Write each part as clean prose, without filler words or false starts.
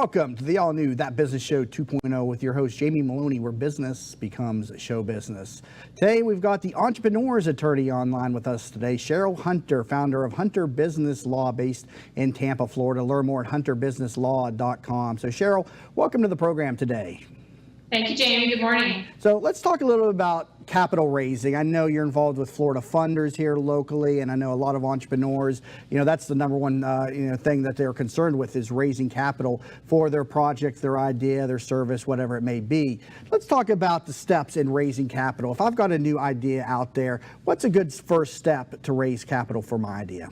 Welcome to the all-new That Business Show 2.0 with your host, Jamie Maloney, where business becomes show business. Today, we've got the entrepreneur's attorney online with us today, Sheryl Hunter, founder of Hunter Business Law based in Tampa, Florida. Learn more at hunterbusinesslaw.com. So, Sheryl, welcome to the program today. Thank you, Jamie. Good morning. So let's talk a little bit about capital raising. I know you're involved with Florida funders here locally, and I know a lot of entrepreneurs, that's the number one thing that they're concerned with is raising capital for their project, their idea, their service, whatever it may be. Let's talk about the steps in raising capital. If I've got a new idea out there, what's a good first step to raise capital for my idea?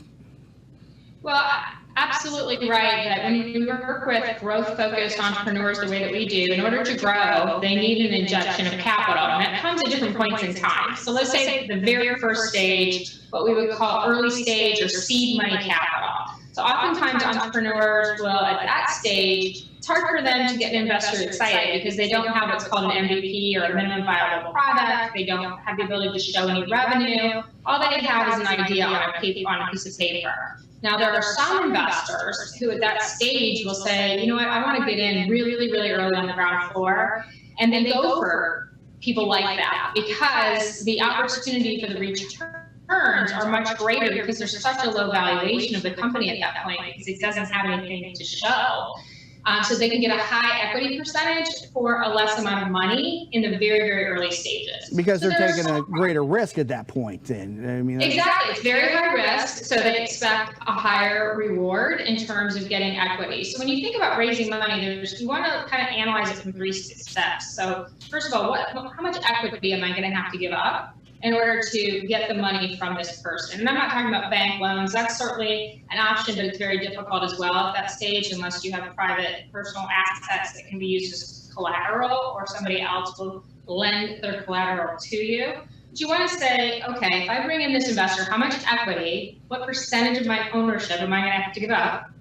Well, absolutely right that when you work with growth-focused entrepreneurs the way that we do, in order to grow, they need an injection of capital, and that comes at different points in time. So let's say the very first stage, what we would call early stage or seed money capital. So oftentimes entrepreneurs will, at that stage, it's hard for them to get an investor excited because they don't have what's called an MVP or a minimum viable product. They don't have the ability to show any revenue. All they have is an idea on a piece of paper. Now, there are some investors who at that stage will say, you know what, I want to get in really, really early on the ground floor. And they go for people like that because the opportunity for the returns are much greater because there's such a low valuation of the company at that point because it doesn't have anything to show. So they can get a high equity percentage for a less amount of money in the very, very early stages. Because they're taking a greater risk at that point then. Exactly. It's very high risk, so they expect a higher reward in terms of getting equity. So when you think about raising money, you want to kind of analyze it from three steps. So first of all, how much equity am I going to have to give up in order to get the money from this person? And I'm not talking about bank loans. That's certainly an option, but it's very difficult as well at that stage unless you have private personal assets that can be used as collateral or somebody else will lend their collateral to you. But you want to say, okay, if I bring in this investor, how much equity, what percentage of my ownership am I going to have to give up?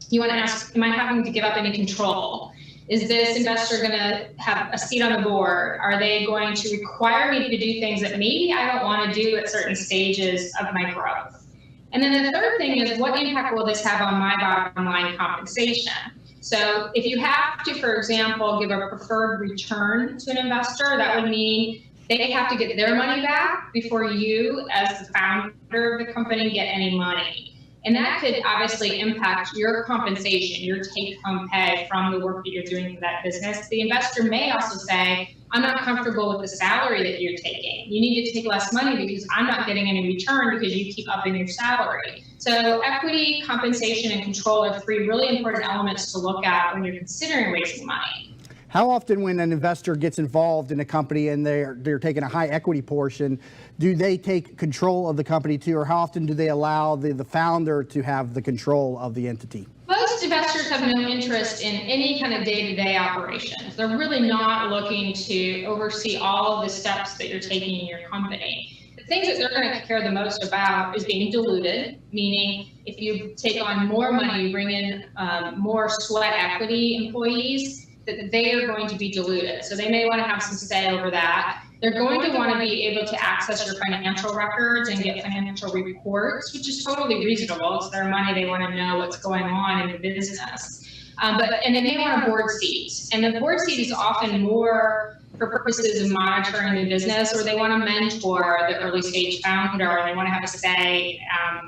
You want to ask, am I having to give up any control? Is this investor going to have a seat on the board? Are they going to require me to do things that maybe I don't want to do at certain stages of my growth? And then the third thing is, what impact will this have on my bottom line compensation? So if you have to, for example, give a preferred return to an investor, that would mean they have to get their money back before you, as the founder of the company, get any money. And that could obviously impact your compensation, your take-home pay from the work that you're doing for that business. The investor may also say, I'm not comfortable with the salary that you're taking. You need to take less money because I'm not getting any return because you keep upping your salary. So equity, compensation, and control are three really important elements to look at when you're considering raising money. How often when an investor gets involved in a company and they're taking a high equity portion, do they take control of the company too, or how often do they allow the founder to have the control of the entity? Most investors have no interest in any kind of day-to-day operations. They're really not looking to oversee all of the steps that you're taking in your company. The things that they're going to care the most about is being diluted, meaning if you take on more money, you bring in more sweat equity employees, that they are going to be diluted. So they may want to have some say over that. They're going to want to be able to access your financial records and get financial reports, which is totally reasonable. It's their money. They want to know what's going on in the business. And they may want a board seat. And the board seat is often more for purposes of monitoring the business, or they want to mentor the early stage founder, or they want to have a say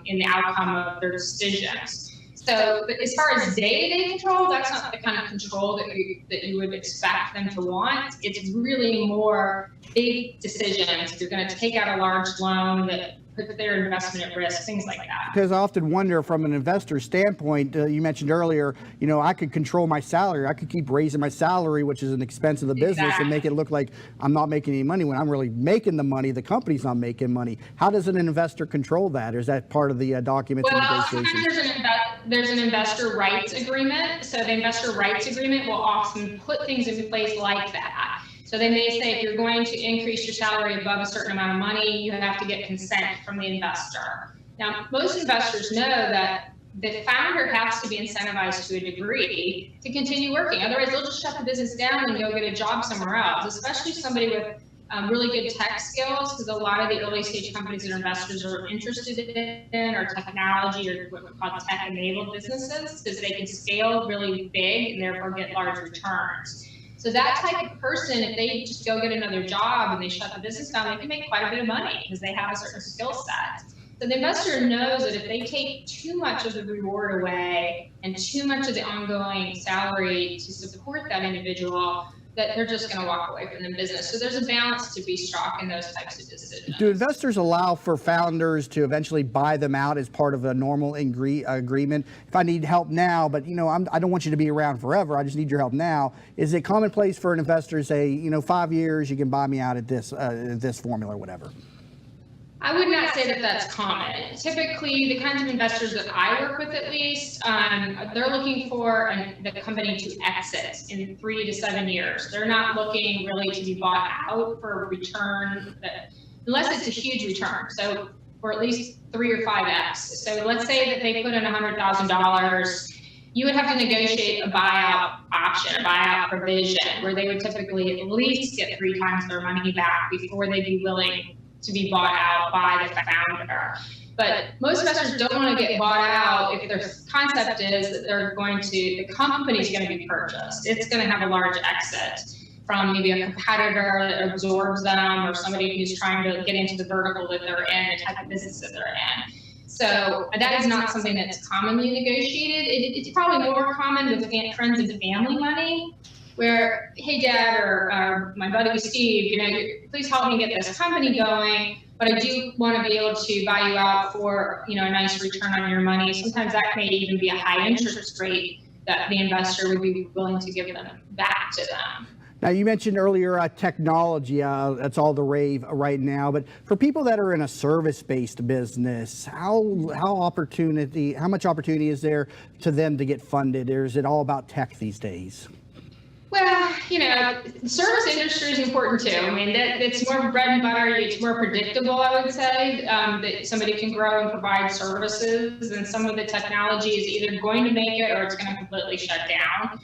in the outcome of their decisions. So, but as far as day-to-day control, that's not the kind of control that you would expect them to want. It's really more big decisions. If you're going to take out a large loan that put their investment at risk, things like that. Because I often wonder from an investor standpoint, you mentioned earlier, I could control my salary. I could keep raising my salary, which is an expense of the business, and make it look like I'm not making any money when I'm really making the money. The company's not making money. How does an investor control that? Or is that part of the documents and negotiations? There's an investor rights agreement. So the investor rights agreement will often put things in place like that. So they may say if you're going to increase your salary above a certain amount of money, you have to get consent from the investor. Now, most investors know that the founder has to be incentivized to a degree to continue working. Otherwise, they'll just shut the business down and go get a job somewhere else, especially somebody with really good tech skills, because a lot of the early stage companies that investors are interested in are technology or what we call tech-enabled businesses, because they can scale really big and therefore get large returns. So that type of person, if they just go get another job and they shut the business down, they can make quite a bit of money because they have a certain skill set. So the investor knows that if they take too much of the reward away and too much of the ongoing salary to support that individual, that they're just going to walk away from the business. So there's a balance to be struck in those types of decisions. Do investors allow for founders to eventually buy them out as part of a normal agreement? If I need help now, but I don't want you to be around forever, I just need your help now. Is it commonplace for an investor to say, 5 years, you can buy me out at this formula or whatever? I would not say that that's common. Typically, the kinds of investors that I work with, at least, they're looking for the company to exit in 3 to 7 years. They're not looking really to be bought out for a return, unless it's a huge return. So, or at least 3 or 5x. So let's say that they put in $100,000. You would have to negotiate a buyout option, a buyout provision, where they would typically at least get 3 times their money back before they'd be willing to be bought out by the founder. But most investors don't want to get bought out if their concept is that the company's going to be purchased. It's going to have a large exit from maybe a competitor that absorbs them, or somebody who's trying to get into the vertical that they're in, the type of business that they're in. So that is not something that's commonly negotiated. It's probably more common with friends and family money, where, hey, Dad, or my buddy Steve, please help me get this company going, but I do want to be able to buy you out for, a nice return on your money. Sometimes that may even be a high interest rate that the investor would be willing to give them back to them. Now, you mentioned earlier technology, that's all the rave right now, but for people that are in a service-based business, how much opportunity is there to them to get funded, or is it all about tech these days? Well, the service industry is important too. I mean, it's more bread and butter. It's more predictable, I would say, that somebody can grow and provide services, and some of the technology is either going to make it or it's going to completely shut down.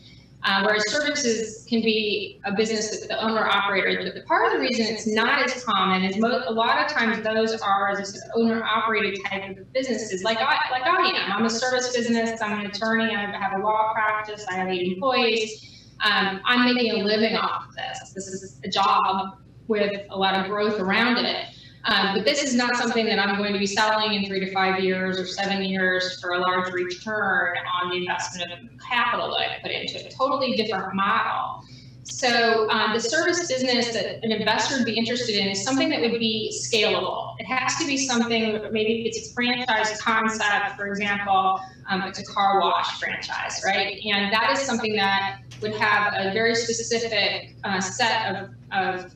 Whereas services can be a business that the owner operator. But part of the reason it's not as common is a lot of times those are, as I said, owner operated type of businesses. Like I am. I'm a service business. I'm an attorney. I have a law practice. I have 8 employees. I'm making a living off of this. This is a job with a lot of growth around it. But this is not something that I'm going to be selling in 3 to 5 years or 7 years for a large return on the investment of capital that I put into it. Totally different model. So the service business that an investor would be interested in is something that would be scalable. It has to be something, maybe it's a franchise concept, for example, it's a car wash franchise, right? And that is something that would have a very specific set of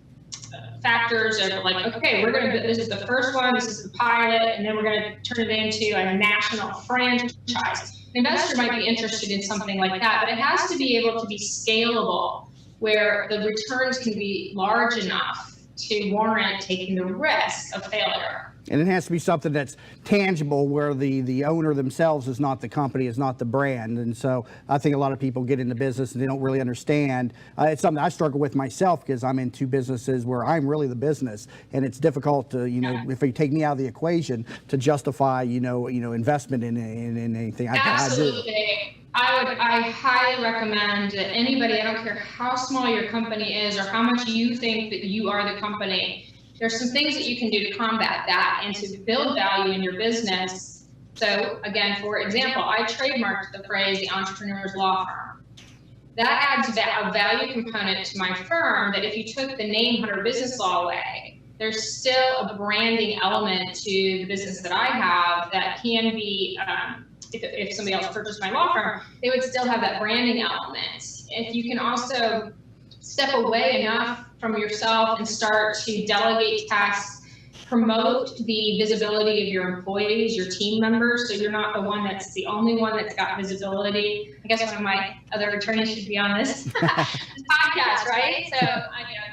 factors of like, okay, this is the first one, this is the pilot, and then we're going to turn it into a national franchise. An investor might be interested in something like that, but it has to be able to be scalable, where the returns can be large enough to warrant taking the risk of failure. And it has to be something that's tangible, where the owner themselves is not the company, is not the brand. And so I think a lot of people get into business and they don't really understand. It's something I struggle with myself, because I'm in 2 businesses where I'm really the business, and it's difficult to, if you take me out of the equation, to justify, investment in anything. Absolutely. I highly recommend that anybody, I don't care how small your company is or how much you think that you are the company, there's some things that you can do to combat that and to build value in your business. So again, for example, I trademarked the phrase the entrepreneur's law firm. That adds a value component to my firm, that if you took the name Hunter Business Law away, there's still a branding element to the business that I have that can be, if somebody else purchased my law firm, they would still have that branding element. If you can also step away enough from yourself and start to delegate tasks, promote the visibility of your employees, your team members, so you're not the only one that's got visibility. I guess one of my other attorneys should be on this podcast, right? So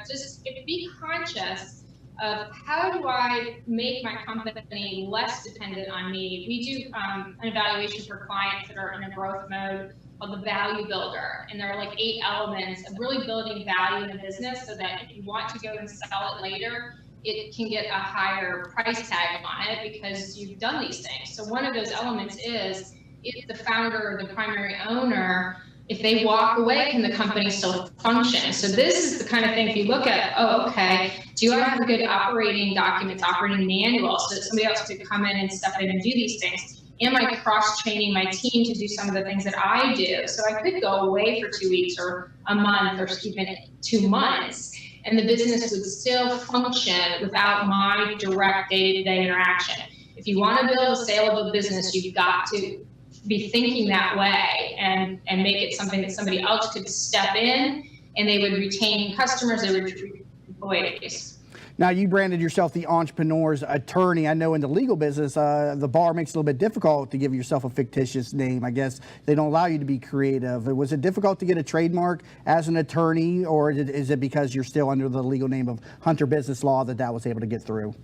just be conscious of how do I make my company less dependent on me. We do an evaluation for clients that are in a growth mode called the value builder. And there are like 8 elements of really building value in a business so that if you want to go and sell it later, it can get a higher price tag on it because you've done these things. So one of those elements is if the founder or the primary owner, if they walk away, can the company still function? So this is the kind of thing, if you look at, oh, okay, do I have a good operating documents, operating manual, so that somebody else could come in and step in and do these things? Am I cross-training my team to do some of the things that I do? So I could go away for 2 weeks or a month or even 2 months, and the business would still function without my direct day-to-day interaction. If you want to build a saleable business, you've got to be thinking that way and make it something that somebody else could step in and they would retain customers, they would retain employees. Now, you branded yourself the entrepreneur's attorney. I know in the legal business, the bar makes it a little bit difficult to give yourself a fictitious name. I guess they don't allow you to be creative. Was it difficult to get a trademark as an attorney, or is it because you're still under the legal name of Hunter Business Law that was able to get through?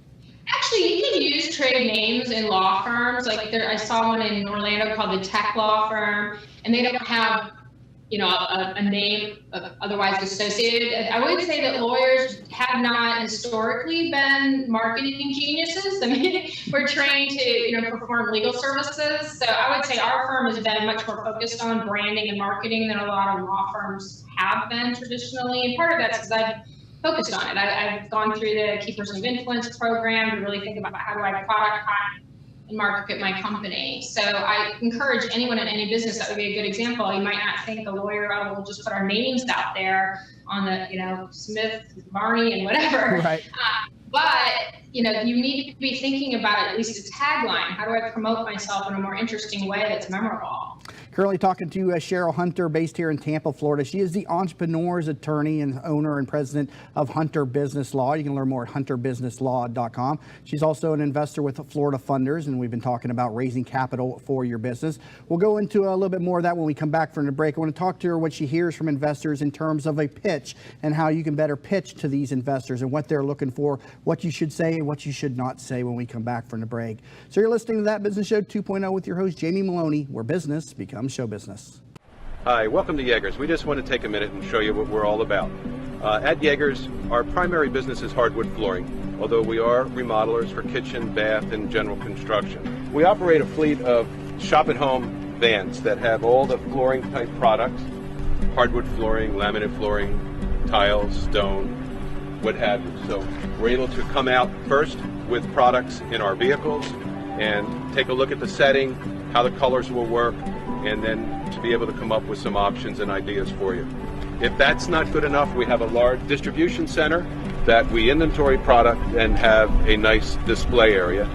Actually, you can use trade names in law firms. Like I saw one in Orlando called the Tech Law Firm, and they don't have, a name otherwise associated. I would say that lawyers have not historically been marketing geniuses. I mean, we're trained to, perform legal services. So I would say our firm has been much more focused on branding and marketing than a lot of law firms have been traditionally. And part of that's because I've focused on it. I've gone through the Key Person of Influence program to really think about how do I product and market my company. So I encourage anyone in any business, that would be a good example. You might not think a lawyer, we'll just put our names out there on the, Smith, Barney, and whatever. Right. But, you need to be thinking about at least a tagline. How do I promote myself in a more interesting way that's memorable? Currently talking to Sheryl Hunter, based here in Tampa, Florida. She is the entrepreneur's attorney and owner and president of Hunter Business Law. You can learn more at hunterbusinesslaw.com. She's also an investor with Florida Funders, and we've been talking about raising capital for your business. We'll go into a little bit more of that when we come back from the break. I want to talk to her what she hears from investors in terms of a pitch and how you can better pitch to these investors and what they're looking for, what you should say and what you should not say when we come back from the break. So you're listening to That Business Show 2.0 with your host, Jamie Maloney, where business becomes show business. Hi, welcome to Yeagers. We just want to take a minute and show you what we're all about. At Yeagers, our primary business is hardwood flooring, although we are remodelers for kitchen, bath, and general construction. We operate a fleet of shop-at-home vans that have all the flooring type products, hardwood flooring, laminate flooring, tiles, stone, what have you. So we're able to come out first with products in our vehicles and take a look at the setting, how the colors will work, and then to be able to come up with some options and ideas for you. If that's not good enough, we have a large distribution center that we inventory product and have a nice display area.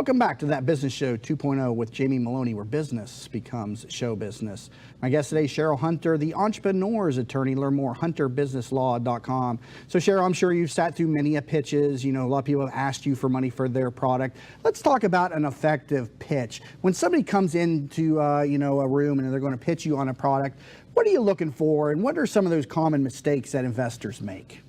Welcome back to That Business Show 2.0 with Jamie Maloney, where business becomes show business. My guest today, Sheryl Hunter, the entrepreneur's attorney. Learn more, hunterbusinesslaw.com. So Sheryl, I'm sure you've sat through many pitches. You know, a lot of people have asked you for money for their product. Let's talk about an effective pitch. When somebody comes into, a room and they're going to pitch you on a product, what are you looking for, and what are some of those common mistakes that investors make?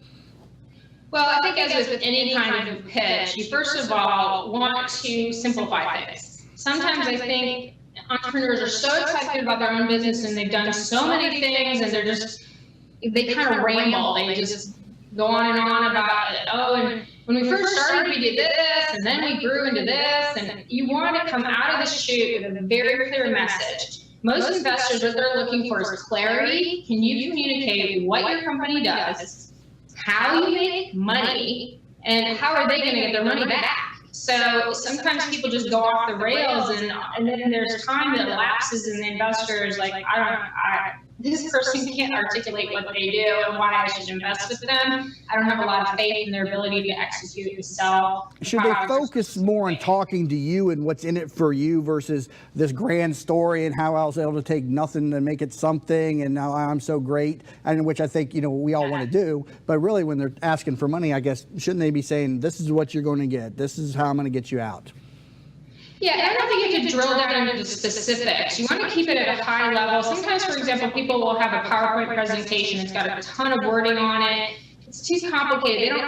Well, I think as with any kind of pitch, you first of all want to simplify things. Sometimes I think entrepreneurs are so excited about their own business and they've done so many things and they kind of ramble. They just go on and on about it. Oh, and when we first started, we did this, and then we grew into this, and you want to come out of the chute with a very clear message. Most investors, what they're looking for is clarity. Can you communicate what your company does, how you make money, and how are they going to get their money back? So sometimes people just go off the rails, and then there's time that lapses, and the investors like, this person can't articulate what they do and why I should invest with them. I don't have a lot of faith in their ability to execute and sell. Should they focus more on talking to you and what's in it for you versus this grand story and how I was able to take nothing to make it something and now I'm so great, and which I think, we all want to do. But really, when they're asking for money, I guess, shouldn't they be saying, this is what you're going to get, this is how I'm going to get you out? Yeah, I don't think you have to drill down into the specifics. You want to keep it at a high level. Sometimes, for example, people will have a PowerPoint presentation. It's got a ton of wording on it. It's too complicated.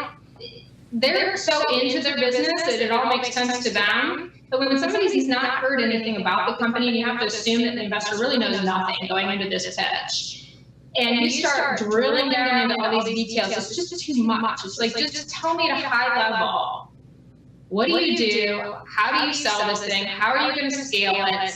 They're so into their business that it all makes sense to them. But when somebody's not heard anything about the company, and you have to assume that the investor really knows nothing going into this pitch, and you start drilling down into all these details, it's just too much. It's like, just tell me at a high level. What do you do? How do you sell this thing? How are you going to scale it?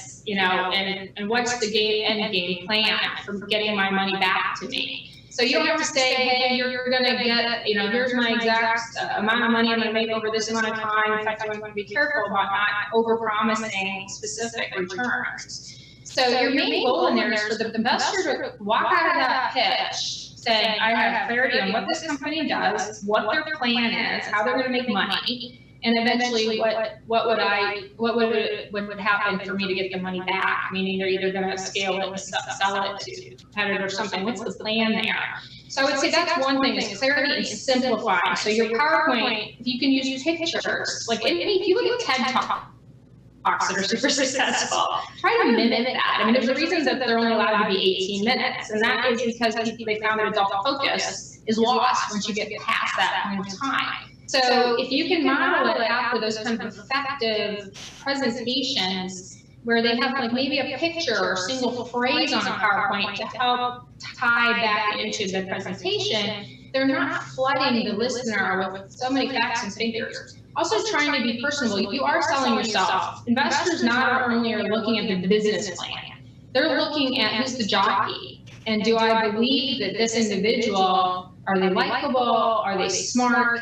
And what's the end game plan for getting my money back to me? So you don't have to say, hey, you're going to get, here's my exact amount of money I'm going to make over this amount of time. In fact, I'm going to be careful about not over-promising specific returns. So your main goal in there is for the investor to walk out of that pitch saying, I have clarity on what this company does, what their plan is, how they're going to make money. And eventually, what would happen for me to get the money back? Meaning they're either going to scale it and sell it to competitors or something. What's the plan there? So I would say that's one thing, is clarity and simplifying. So your PowerPoint, if you can use pictures, like if you look at TED Talks that are super successful, try to mimic that. I mean, there's a reason that they're only allowed to be 18 minutes, and that is because they found that adult focus is lost once you get past that point of time. So if you can model it after those kind of effective presentations where they have like maybe a picture or a single phrase on a PowerPoint to help tie back into the presentation, they're not flooding the listener with so many facts and figures. Also trying to be personable. You are selling yourself. Investors not only are looking at the business plan, they're looking at who's the jockey. And do I believe that this individual, are they likable? Are they smart?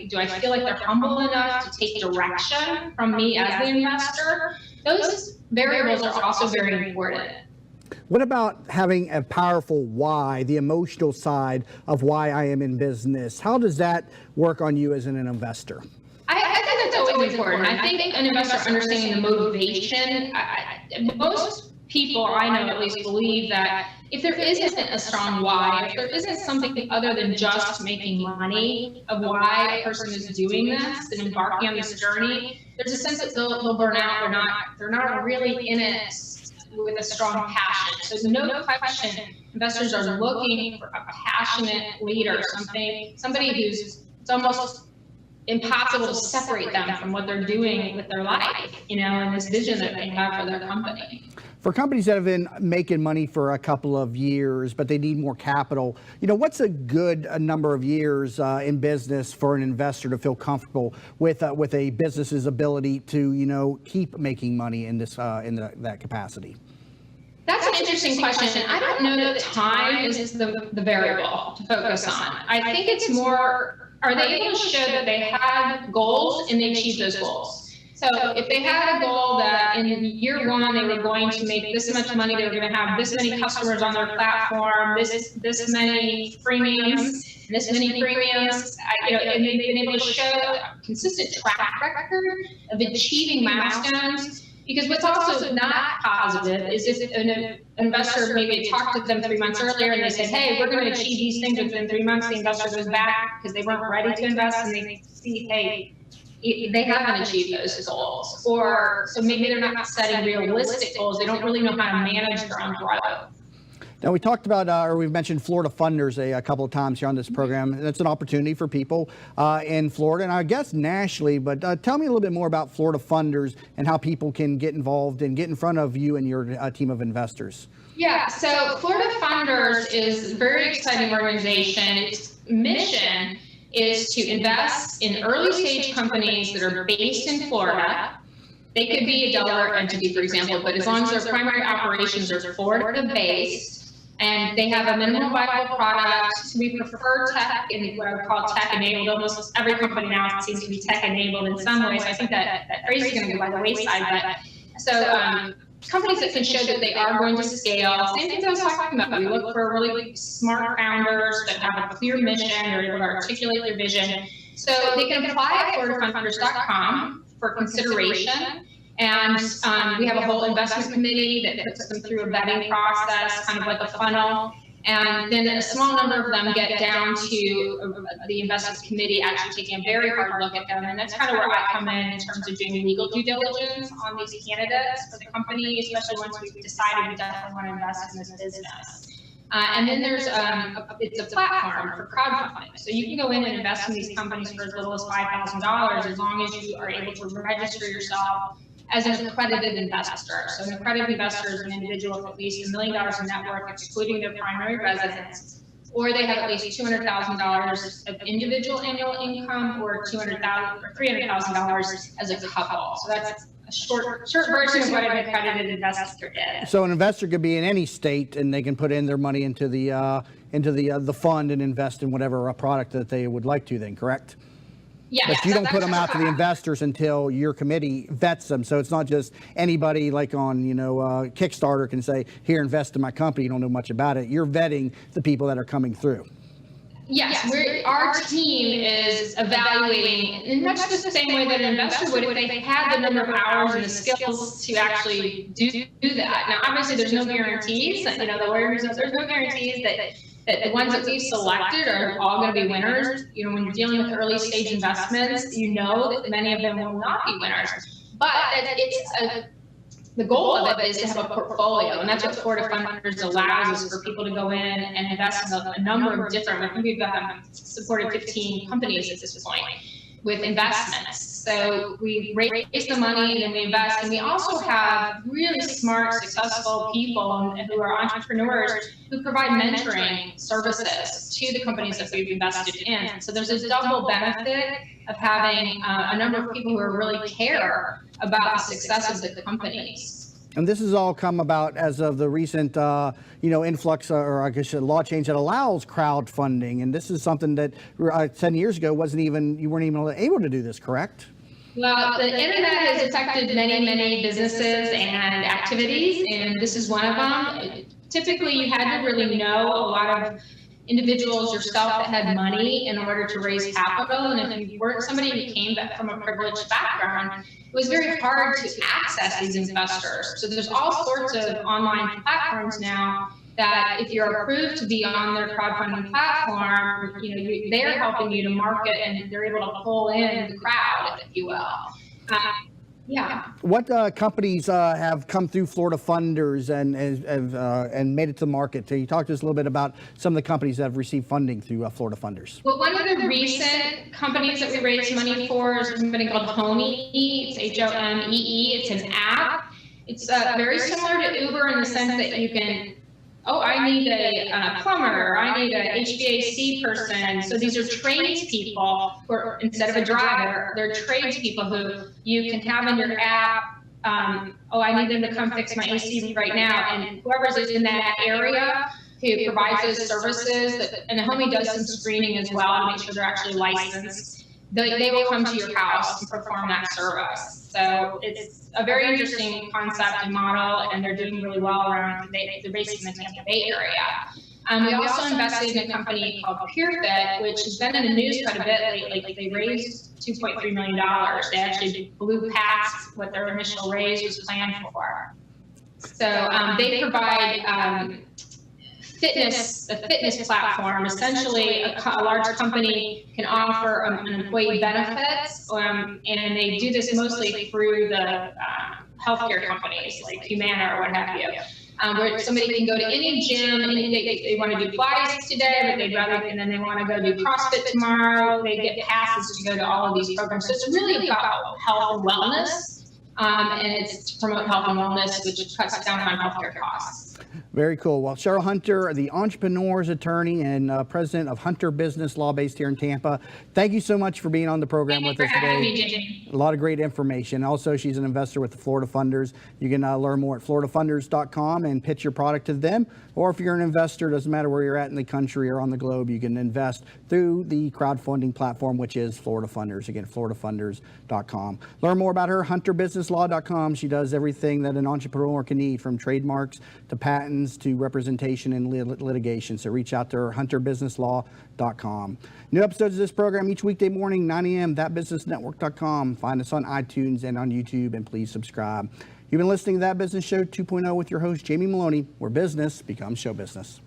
Do I feel like they're humble enough to take direction from me as the investor? Those variables are also very important. What about having a powerful why, the emotional side of why I am in business? How does that work on you as an investor? I think that's always important. I think an investor understanding the motivation, most people I know at least believe that if there isn't a strong why, if there isn't something other than just making money of why a person is doing this and embarking on this journey, there's a sense that they'll burn out. They're not really in it with a strong passion. So no question, investors are looking for a passionate leader, somebody who's, it's almost impossible to separate them from what they're doing with their life, and this vision that they have for their company. For companies that have been making money for a couple of years, but they need more capital, what's a good number of years in business for an investor to feel comfortable with a business's ability to, keep making money in this that capacity? That's an interesting question. I don't know that time is the variable to focus on. I think it's more, are they able to show that they had goals and they achieved those goals? So if they had a goal that that in year one, they were going to make this much money, they were going to have this many customers on their platform, this many premiums, this many premiums, and they've been able to show a consistent track record of achieving milestones. Because what's also not positive is if an investor maybe talked to them 3 months earlier and they said, hey, we're going to achieve these things within 3 months, the investor goes back because they weren't ready to invest and they see, hey, they haven't achieved those goals. Or so maybe they're not setting realistic goals. They don't really know how to manage their own growth. Now, we talked about, or we've mentioned Florida Funders a couple of times here on this program. That's an opportunity for people in Florida and I guess nationally, but tell me a little bit more about Florida Funders and how people can get involved and get in front of you and your team of investors. Yeah, so Florida Funders is a very exciting organization. Its mission is to invest in early stage companies that are based in Florida. They could be a Delaware entity, for example, but as long as their primary operations are Florida based, and they have a minimum viable product. We prefer tech and what I would call tech enabled. Almost every company now seems to be tech enabled in some ways. I think that phrase is going to go by the wayside. But so companies that can show that they are going to scale. Same things I was talking about. We look for really smart founders that have a clear mission. They're able to articulate their vision. So they can apply at FloridaFunders.com for consideration. And we have a whole investment committee that puts them through a vetting process, kind of like a funnel. And then a small number of them get down to the investment committee actually taking a very hard look at them. And that's kind of where I come in terms of doing legal due diligence on these candidates for the company, especially once we've decided we definitely want to invest in this business. And then there's it's a platform for crowdfunding. So you can go in and invest in these companies for as little as $5,000 as long as you are able to register yourself as an accredited investor. So an accredited investor is an individual with at least $1 million in net worth, excluding their primary residence, or they have at least $200,000 of individual annual income, or $200,000 or $300,000 as a couple. So that's a short version of what an accredited investor is. So an investor could be in any state, and they can put in their money into the fund and invest in whatever product that they would like to. Then, correct? Yeah, but you don't put them out to the investors until your committee vets them. So it's not just anybody like on, Kickstarter can say, here, invest in my company. You don't know much about it. You're vetting the people that are coming through. Yes, our team is evaluating in much the same way that an investor would if they had the number of hours and the skills to actually do that. Now, obviously, there's no guarantees. The lawyers, there's no guarantees that the ones that we've selected are all going to be winners. When you're dealing with early stage investments, that many of them will not be winners. But the goal of it is to have a portfolio, and that's what Florida Funders allows, is for people to go in and invest in a number of different. I think we've supported 15 companies at this point with investments. So we raise the money and then we invest, and we also have really smart, successful people who are entrepreneurs who provide mentoring services to the companies that we've invested in. So there's a double benefit of having a number of people who really care about the success of the companies. And this has all come about as of the recent, influx, or I guess a law change that allows crowdfunding. And this is something that 10 years ago you weren't even able to do this, correct? Well, the internet has affected many, many businesses and activities, and this is one of them. Typically, you had to really know a lot of individuals yourself that had money in order to raise capital. And if you weren't somebody who came from a privileged background, it was very hard to access these investors. So there's all sorts of online platforms now that if you're approved to be on their crowdfunding platform, they're helping you to market, and they're able to pull in the crowd, if you will. Yeah. What companies have come through Florida Funders and made it to market? Can you talk to us a little bit about some of the companies that have received funding through Florida Funders? Well, one of the recent companies that we raised money for is a company called Homee. It's H-O-M-E-E. It's an app. It's very similar to Uber in the sense that you can, I need a plumber, I need a HVAC person. So these are tradespeople, or instead of a driver, they're tradespeople who you can have in your app. I need them to come fix my AC right now. And whoever's in that area who provides those services, and Homee does some screening as well to make sure they're actually licensed. they will come to your house and perform that service. So it's a very interesting concept and model, and they're doing really well around, they're based in the Tampa Bay area. We also invested in a company called PureFit, which has been in the news quite a bit lately. They raised $2.3 million. They actually blew past what their initial raise was planned for. So they provide a fitness platform. Essentially, a large company can offer an employee benefits, and they do this mostly through the healthcare companies like Humana or what have you. Where somebody can go to any gym and they want to do Pilates today, but they'd rather, and then they want to go do CrossFit tomorrow. They get passes to go to all of these programs. So it's really about health and wellness, and it's to promote health and wellness, which cuts down on healthcare costs. Very cool. Well, Sheryl Hunter, the entrepreneur's attorney and president of Hunter Business Law based here in Tampa. Thank you so much for being on the program with us today. Me, a lot of great information. Also, she's an investor with the Florida Funders. You can learn more at floridafunders.com and pitch your product to them. Or if you're an investor, doesn't matter where you're at in the country or on the globe, you can invest through the crowdfunding platform, which is Florida Funders. Again, floridafunders.com. Learn more about her, hunterbusinesslaw.com. She does everything that an entrepreneur can need, from trademarks to patents to representation and litigation. So reach out to her, hunterbusinesslaw.com. New episodes of this program each weekday morning, 9 a.m., thatbusinessnetwork.com. Find us on iTunes and on YouTube, and please subscribe. You've been listening to That Business Show 2.0 with your host, Jamie Maloney, where business becomes show business.